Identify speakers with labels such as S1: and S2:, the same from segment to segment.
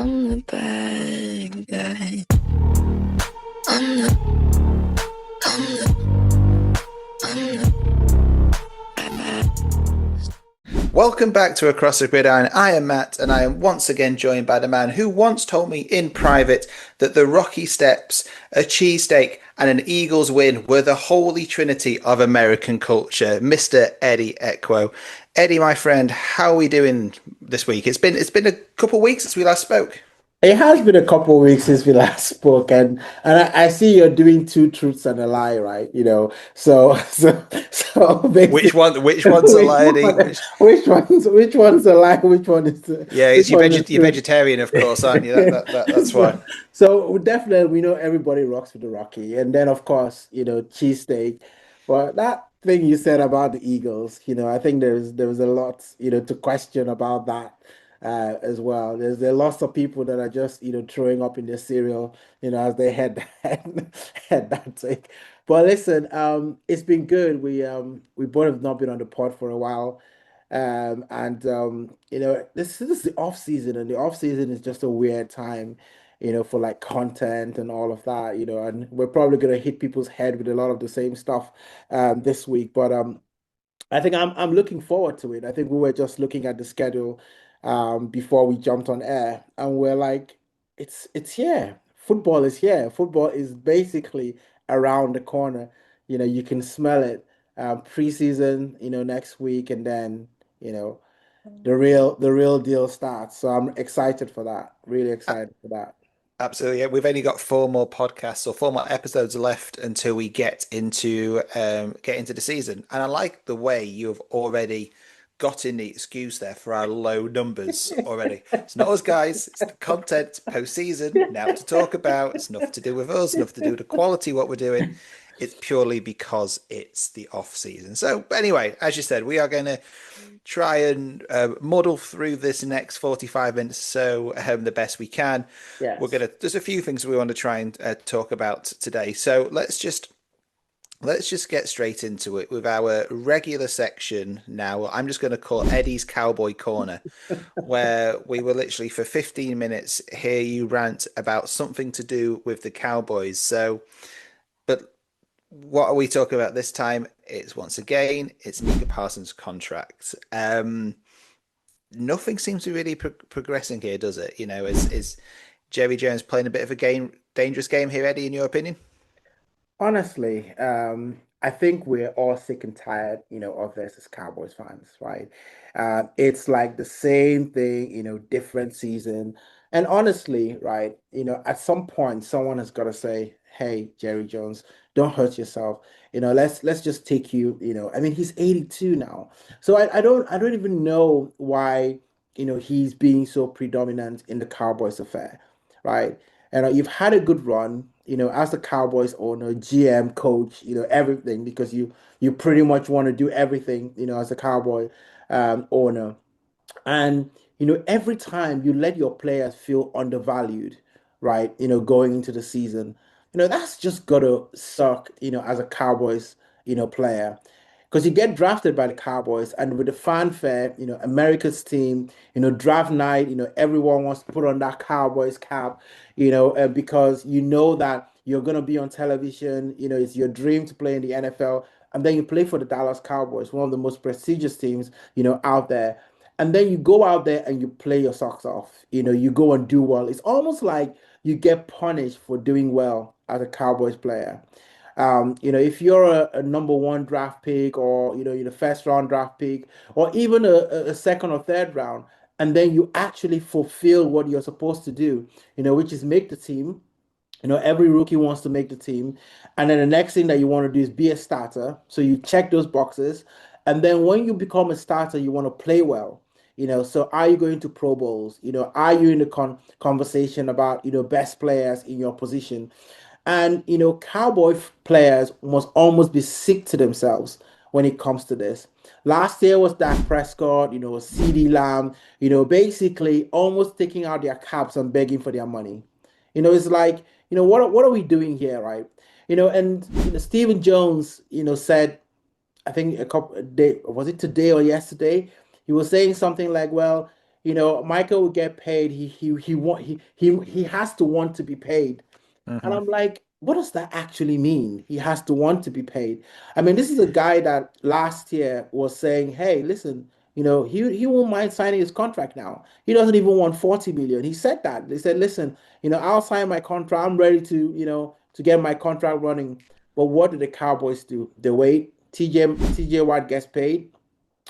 S1: I'm the bad guy. I'm the, I'm
S2: Welcome back to Across the Gridiron. I am Matt, and I am once again joined by the man who once told me in private that the Rocky Steps, a cheesesteak, and an Eagles win were the holy trinity of American culture, Mr. Eddie Equo. Eddie, my friend, how are we doing this week? It's been a couple of weeks since we last spoke.
S3: It has been a couple of weeks since we last spoke, and I see you're doing two truths and a lie, right? So
S2: Which
S3: basically,
S2: one? Which one's a
S3: which
S2: lie, Eddie?
S3: one, which one's a lie?
S2: Yeah,
S3: Which
S2: you're,
S3: one is
S2: you're
S3: truth?
S2: vegetarian, of course, aren't you? That's why.
S3: So, so definitely we know everybody rocks with the Rocky, and then of course cheesesteak. But that thing you said about the Eagles, I think there was a lot to question about that as well. There are lots of people that are just throwing up in their cereal as they head head that take. But listen, it's been good. We both have not been on the pod for a while. And this is the off season, and the off season is just a weird time, for like content and all of that, and we're probably gonna hit people's head with a lot of the same stuff this week. But I think I'm looking forward to it. I think we were just looking at the schedule before we jumped on air, and we're like, it's here. Football is here. Football is basically around the corner. You can smell it. Preseason, next week, and then you know the real deal starts. So I'm excited for that. Really excited for that.
S2: Absolutely. Yeah. We've only got four more podcasts or four more episodes left until we get into the season. And I like the way you have already got in the excuse there for our low numbers already. It's not us guys, it's the content post-season now to talk about. It's nothing to do with us, nothing to do with the quality of what we're doing. It's purely because it's the off season. So anyway, as you said, we are going to try and muddle through this next 45 minutes so the best we can.
S3: Yes.
S2: There's a few things we want to try and talk about today. So let's just get straight into it with our regular section now. I'm just going to call Eddie's Cowboy Corner, where we will literally for 15 minutes hear you rant about something to do with the Cowboys. But what are we talking about this time? It's once again, it's Micah Parsons' contract. Nothing seems to be really progressing here, does it? Is Jerry Jones playing a bit of a dangerous game here, Eddie, in your opinion?
S3: Honestly, I think we're all sick and tired, of this as Cowboys fans, right? It's like the same thing, different season. And honestly, right, at some point, someone has got to say, "Hey, Jerry Jones, don't hurt yourself. Let's just take you. I mean, he's 82 now, so I don't even know why, he's being so predominant in the Cowboys affair, right? And you've had a good run, as the Cowboys owner, GM, coach, everything, because you pretty much want to do everything, as a Cowboy owner. And every time you let your players feel undervalued, right? Going into the season, that's just gotta suck, as a Cowboys, player. Because you get drafted by the Cowboys, and with the fanfare, America's team, draft night, everyone wants to put on that Cowboys cap, because you know that you're gonna be on television, it's your dream to play in the NFL, and then you play for the Dallas Cowboys, one of the most prestigious teams, out there. And then you go out there and you play your socks off. You go and do well. It's almost like you get punished for doing well as a Cowboys player. If you're a number one draft pick, or you're the first round draft pick, or even a second or third round, and then you actually fulfill what you're supposed to do, which is make the team. Every rookie wants to make the team. And then the next thing that you want to do is be a starter. So you check those boxes. And then when you become a starter, you want to play well. So are you going to Pro Bowls? Are you in the conversation about, best players in your position? And, Cowboy players must almost be sick to themselves when it comes to this. Last year was Dak Prescott, CeeDee Lamb, basically almost taking out their caps and begging for their money. It's like, what are we doing here, right? And Stephen Jones, said, I think a couple day, was it today or yesterday? He was saying something like, well, Michael will get paid. He has to want to be paid. And
S2: Hmm.
S3: I'm like, what does that actually mean? He has to want to be paid. I mean, this is a guy that last year was saying, hey, listen, he won't mind signing his contract now. He doesn't even want 40 million. He said that. They said, listen, I'll sign my contract. I'm ready to get my contract running. But what did the Cowboys do? They wait. TJ Watt gets paid.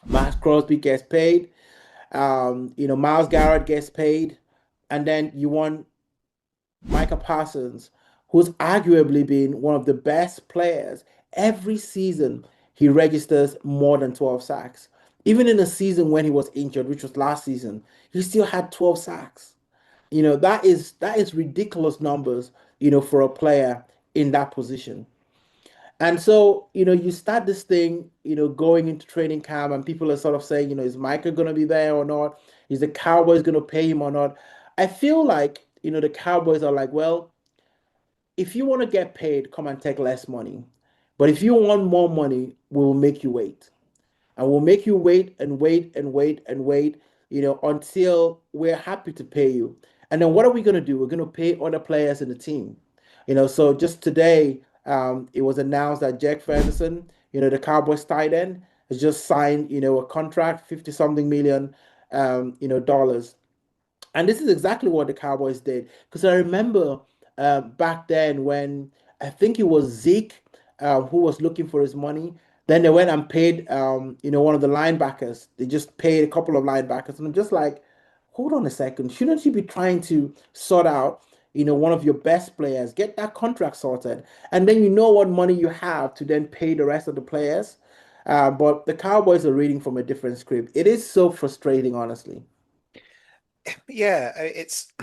S3: Max Crosby gets paid. Miles Garrett gets paid. And then you want Micah Parsons, who's arguably been one of the best players every season, he registers more than 12 sacks. Even in a season when he was injured, which was last season, he still had 12 sacks. That is ridiculous numbers, for a player in that position. And so, you start this thing, going into training camp, and people are sort of saying, is Micah going to be there or not? Is the Cowboys going to pay him or not? I feel like, the Cowboys are like, well, if you want to get paid, come and take less money. But if you want more money, we'll make you wait. And we'll make you wait and wait and wait and wait, until we're happy to pay you. And then what are we going to do? We're going to pay other players in the team. So just today, it was announced that Jack Ferguson, the Cowboys tight end, has just signed, a contract, 50 something million, dollars. And this is exactly what the Cowboys did. Because I remember back then when I think it was Zeke who was looking for his money. Then they went and paid, one of the linebackers. They just paid a couple of linebackers. And I'm just like, hold on a second. Shouldn't you be trying to sort out, one of your best players, get that contract sorted, and then you know what money you have to then pay the rest of the players? But the Cowboys are reading from a different script. It is so frustrating, honestly.
S2: Yeah, it's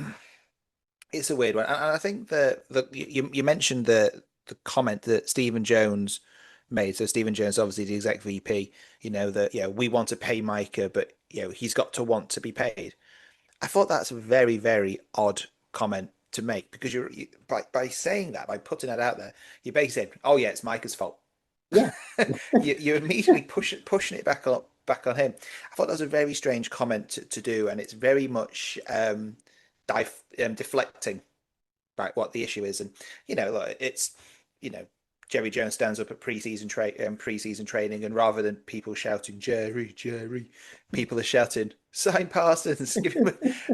S2: a weird one, and I think you mentioned the comment that Stephen Jones made. So Stephen Jones, obviously the exec VP, that we want to pay Micah, but he's got to want to be paid. I thought that's a very, very odd comment to make because by saying that, by putting that out there, you're basically saying, oh yeah, it's Micah's fault.
S3: Yeah.
S2: You're immediately pushing it back on him. I thought that was a very strange comment to do, and it's very much deflecting right what the issue is. And like, it's you know Jerry Jones stands up at preseason training, and rather than people shouting Jerry, Jerry, people are shouting sign Parsons.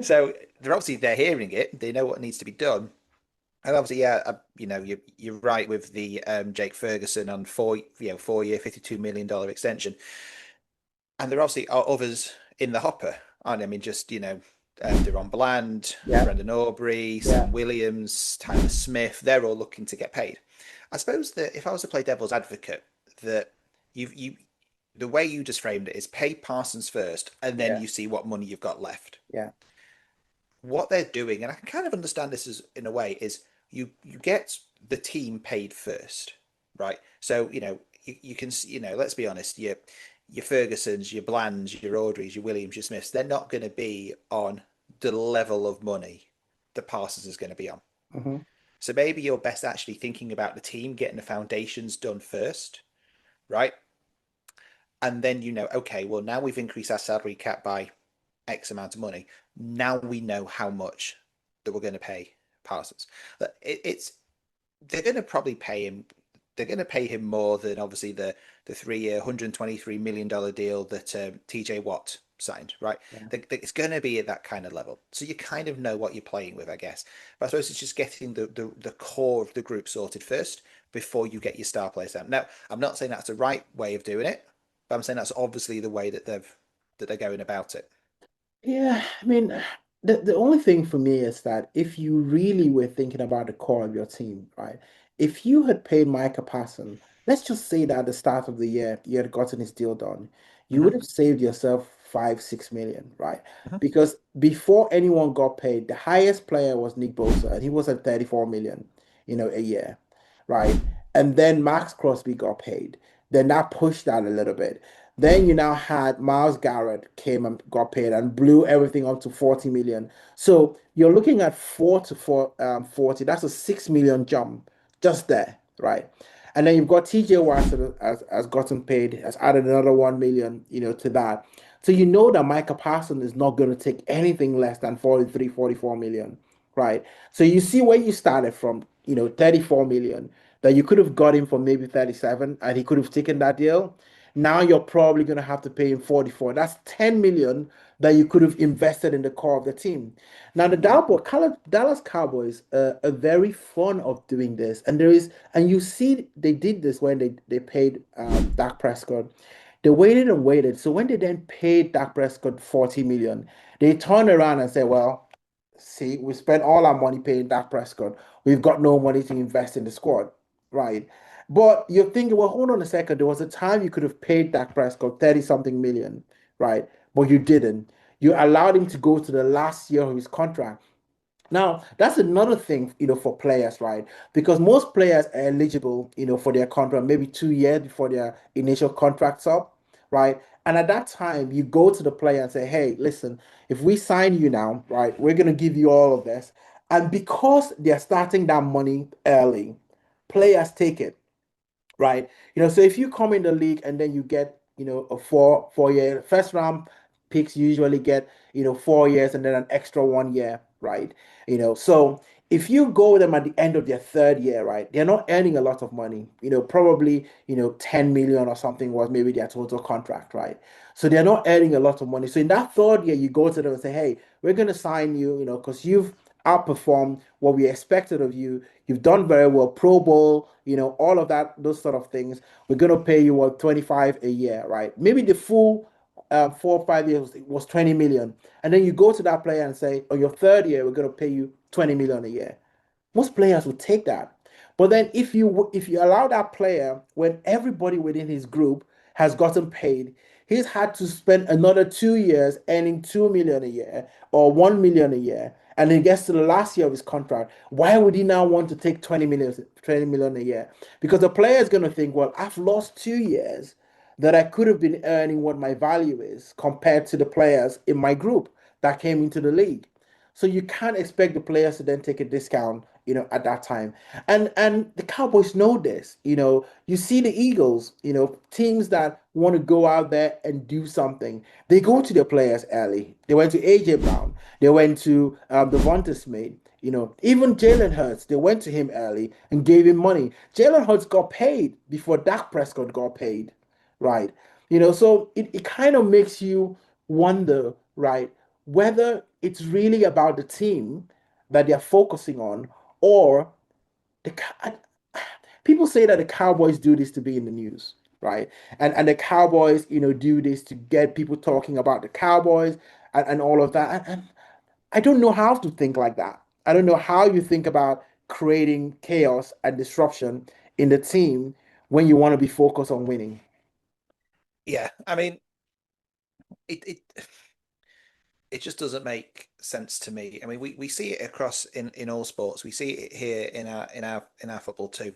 S2: So they're hearing it, they know what needs to be done. And obviously, yeah, you're right with the Jake Ferguson on 4 year, $52 million extension, and there obviously are others in the hopper, aren't there? I mean, just Deron Bland,
S3: Yeah.
S2: Brendan Aubrey,
S3: Yeah.
S2: Sam Williams, Tyler Smith, they're all looking to get paid. I suppose that if I was to play devil's advocate, that you the way you just framed it is pay Parsons first, and then
S3: Yeah.
S2: you see what money you've got left.
S3: Yeah.
S2: What they're doing, and I can kind of understand this as in a way, is you get the team paid first, right? So you can let's be honest, your Fergusons, your Blands, your Audreys, your Williams, your Smiths, they're not going to be on the level of money that Parsons is going to be on.
S3: Hmm.
S2: So maybe you're best actually thinking about the team getting the foundations done first, right? And then okay, well now we've increased our salary cap by X amount of money. Now we know how much that we're going to pay Parsons. It's they're going to probably pay him. They're going to pay him more than obviously the 3 year, $123 million deal that TJ Watt signed, right?
S3: Yeah.
S2: It's going to be at that kind of level. So you kind of know what you're playing with, I guess. But I suppose it's just getting the core of the group sorted first before you get your star players down. Now, I'm not saying that's the right way of doing it, but I'm saying that's obviously the way that they're going about it.
S3: Yeah, I mean, the only thing for me is that if you really were thinking about the core of your team, right? If you had paid Micah Parsons, let's just say that at the start of the year you had gotten his deal done, you would
S2: Hmm.
S3: have saved yourself 5, 6 million, right?
S2: Hmm.
S3: Because before anyone got paid, the highest player was Nick Bosa, and he was at 34 million, a year, right? And then Max Crosby got paid. Then that pushed that a little bit. Then you now had Miles Garrett came and got paid and blew everything up to 40 million. So you're looking at 40. That's a 6 million jump just there, right? And then you've got TJ Watt has gotten paid, has added another 1 million, to that. So you know that Micah Parsons is not going to take anything less than 43, 44 million, right? So you see where you started from, 34 million, that you could have got him for maybe 37 and he could have taken that deal. Now you're probably going to have to pay him 44. That's 10 million that you could have invested in the core of the team. Now the Dallas Cowboys are very fond of doing this, and you see they did this when they paid Dak Prescott. They waited and waited. So when they then paid Dak Prescott 40 million, they turned around and said, well, see, we spent all our money paying Dak Prescott. We've got no money to invest in the squad, right? But you're thinking, well, hold on a second. There was a time you could have paid Dak Prescott 30 something million, right? But you didn't. You allowed him to go to the last year of his contract. Now, that's another thing, for players, right? Because most players are eligible, for their contract maybe 2 years before their initial contract's up, right? And at that time, you go to the player and say, hey, listen, if we sign you now, right, we're going to give you all of this. And because they're starting that money early, players take it, right? So if you come in the league and then you get, a four year first round picks usually get, 4 years and then an extra 1 year, right? So if you go with them at the end of their third year, right, they're not earning a lot of money, probably, 10 million or something was maybe their total contract, right? So they're not earning a lot of money. So in that third year, you go to them and say, hey, we're going to sign you, because you've outperformed what we expected of you. You've done very well, Pro Bowl, all of that, those sort of things. We're gonna pay you what 25 a year, right? Maybe the full 4 or 5 years was 20 million. And then you go to that player and say, on your third year, we're gonna pay you 20 million a year. Most players would take that. But then if you allow that player when everybody within his group has gotten paid, he's had to spend another 2 years earning 2 million a year or 1 million a year. And he gets to the last year of his contract. Why would he now want to take 20 million a year? Because the player is going to think, well, I've lost 2 years that I could have been earning what my value is compared to the players in my group that came into the league. So you can't expect the players to then take a discount, at that time. And the Cowboys know this. You see the Eagles, teams that want to go out there and do something. They go to their players early. They went to AJ Brown. They went to Devonta Smith. Even Jalen Hurts, they went to him early and gave him money. Jalen Hurts got paid before Dak Prescott got paid, right? So it kind of makes you wonder, right, whether it's really about the team that they're focusing on or the people say that the Cowboys do this to be in the news, right? And the Cowboys, do this to get people talking about the Cowboys and all of that. And I don't know how to think like that. I don't know how you think about creating chaos and disruption in the team when you want to be focused on winning.
S2: Yeah, I mean, it it just doesn't make sense to me. I mean, we see it across in all sports. We see it here in our football too.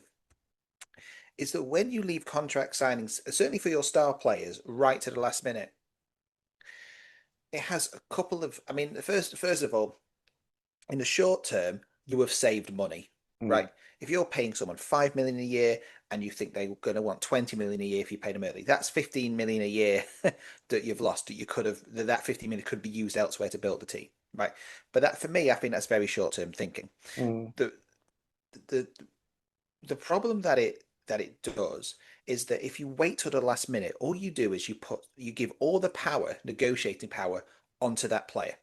S2: Is that when you leave contract signings, certainly for your star players, right to the last minute, it has a couple of. I mean, first of all, in the short term, you have saved money,
S3: Mm,
S2: right? If you're paying someone 5 million a year and you think they're going to want 20 million a year if you pay them early, that's 15 million a year that you've lost. That you could have that 15 million could be used elsewhere to build the team, right? But that for me, I think that's very short term thinking.
S3: mm,
S2: The the the problem that it does is that if you wait till the last minute, all you do is you give all the power, negotiating power, onto that player,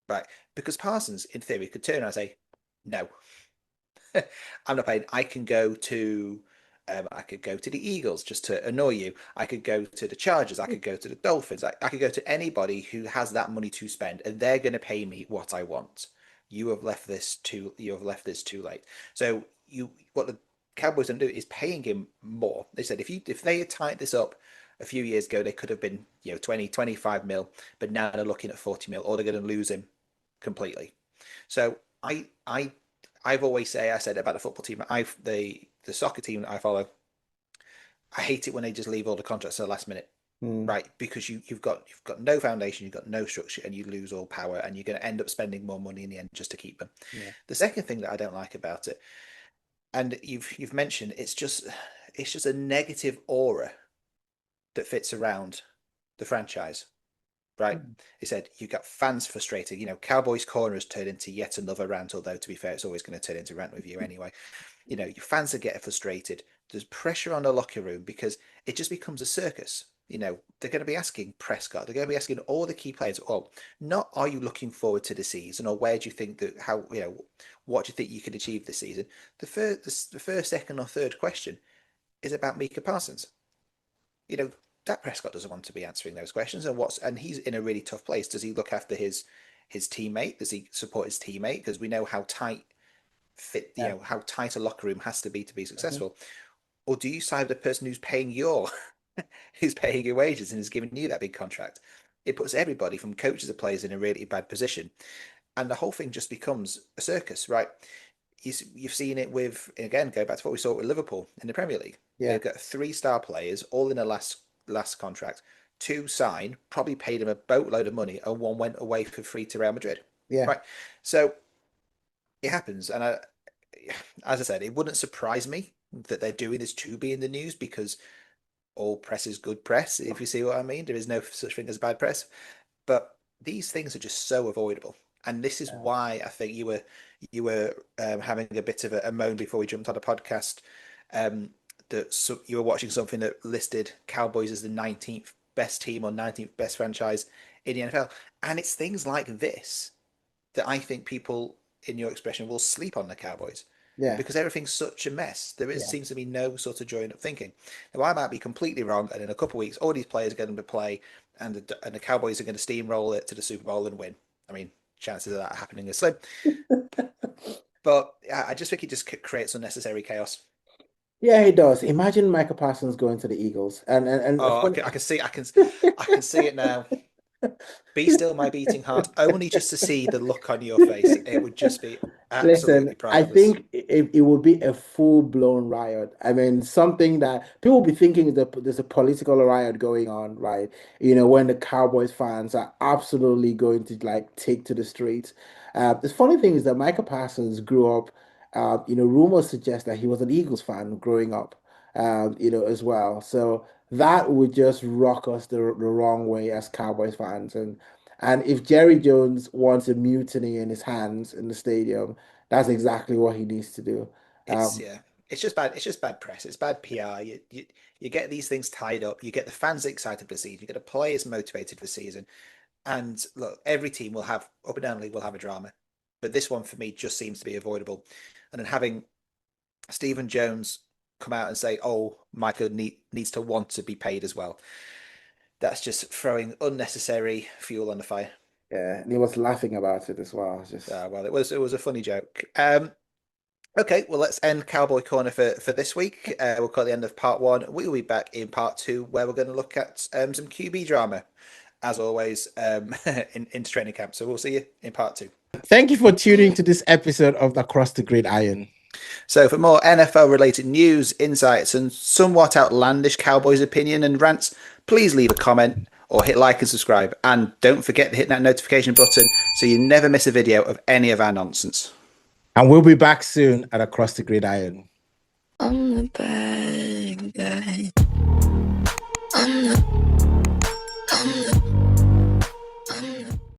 S2: right? Because Parsons, in theory, could turn around and say, "No, I'm not paying. I could go to the Eagles just to annoy you. I could go to the Chargers. I could go to the Dolphins. I could go to anybody who has that money to spend, and they're going to pay me what I want. You have left this too late. So what the Cowboys don't do is paying him more. They said if they had tied this up a few years ago, they could have been 20, 25 mil, but now they're looking at 40 mil, or they're going to lose him completely. So I've always I said about the football team, the soccer team that I follow, I hate it when they just leave all the contracts at the last minute,
S3: mm,
S2: right? Because you've got no foundation, you've got no structure, and you lose all power, and you're going to end up spending more money in the end just to keep them.
S3: yeah.
S2: The second thing that I don't like about it, and you've mentioned, it's just a negative aura that fits around the franchise, right? He said, you got fans frustrated. You know, Cowboys Corner has turned into yet another rant, although to be fair, it's always going to turn into rant with you anyway. You know, your fans are getting frustrated. There's pressure on the locker room because it just becomes a circus. You know, they're going to be asking Prescott, they're going to be asking all the key players, oh, not are you looking forward to the season or where do you think that, how, you know, what do you think you could achieve this season? The first, second, or third question is about Micah Parsons. You know, Dak Prescott doesn't want to be answering those questions, and he's in a really tough place. Does he look after his teammate? Does he support his teammate? Because we know how tight you know, how tight a locker room has to be successful. Or do you side with the person who's paying your wages and is giving you that big contract? It puts everybody from coaches to players in a really bad position, and the whole thing just becomes a circus, right? You've seen it with, again, go back to what we saw with Liverpool in the Premier League.
S3: Yeah.
S2: They've got 3-star players, all in a last contract. 2 signed, probably paid them a boatload of money, and 1 went away for free to Real Madrid.
S3: Yeah.
S2: Right. So it happens, and as I said, it wouldn't surprise me that they're doing this to be in the news, because all press is good press, if you see what I mean. There is no such thing as bad press. But these things are just so avoidable. And this is why I think you were having a bit of a moan before we jumped on the podcast, that you were watching something that listed Cowboys as the 19th best team or 19th best franchise in the NFL. And it's things like this that I think people, in your expression, will sleep on the Cowboys.
S3: Yeah.
S2: Because everything's such a mess. There seems to be no sort of joined up thinking. Now, I might be completely wrong, and in a couple of weeks, all these players are going to play, and the Cowboys are going to steamroll it to the Super Bowl and win. I mean, chances of that happening are slim. But I just think it just creates unnecessary chaos.
S3: Yeah, it does. Imagine Micah Parsons going to the Eagles, and
S2: I can see it now. Be still, my beating heart. Only just to see the look on your face, it would just be absolutely
S3: Listen, I
S2: priceless.
S3: think it would be a full-blown riot. I mean, something that people will be thinking that there's a political riot going on, right? You know, when the Cowboys fans are absolutely going to like take to the streets. The funny thing is that Micah Parsons grew up, you know, rumors suggest that he was an Eagles fan growing up, you know, as well. So that would just rock us the wrong way as Cowboys fans. And if Jerry Jones wants a mutiny in his hands in the stadium, that's exactly what he needs to do.
S2: It's it's just bad. It's just bad press. It's bad PR. You get these things tied up. You get the fans excited for the season. You get the players motivated for the season. And look, every team will have, up and down the league, will have a drama, but this one for me just seems to be avoidable. And then having Stephen Jones come out and say, "Oh, Michael needs to want to be paid as well," that's just throwing unnecessary fuel on the fire.
S3: Yeah, and he was laughing about it as well. Just
S2: Well, it was a funny joke. Okay, well, let's end Cowboy Corner for this week. We'll call it the end of part 1. We will be back in part 2, where we're going to look at some QB drama, as always, into training camp. So we'll see you in part 2.
S3: thank you for tuning to this episode of Across the Gridiron.
S2: So for more NFL related news, insights, and somewhat outlandish Cowboys opinion and rants, please leave a comment or hit like and subscribe. And don't forget to hit that notification button so you never miss a video of any of our nonsense.
S3: And we'll be back soon at Across the Gridiron.
S1: I'm the bad guy. I'm the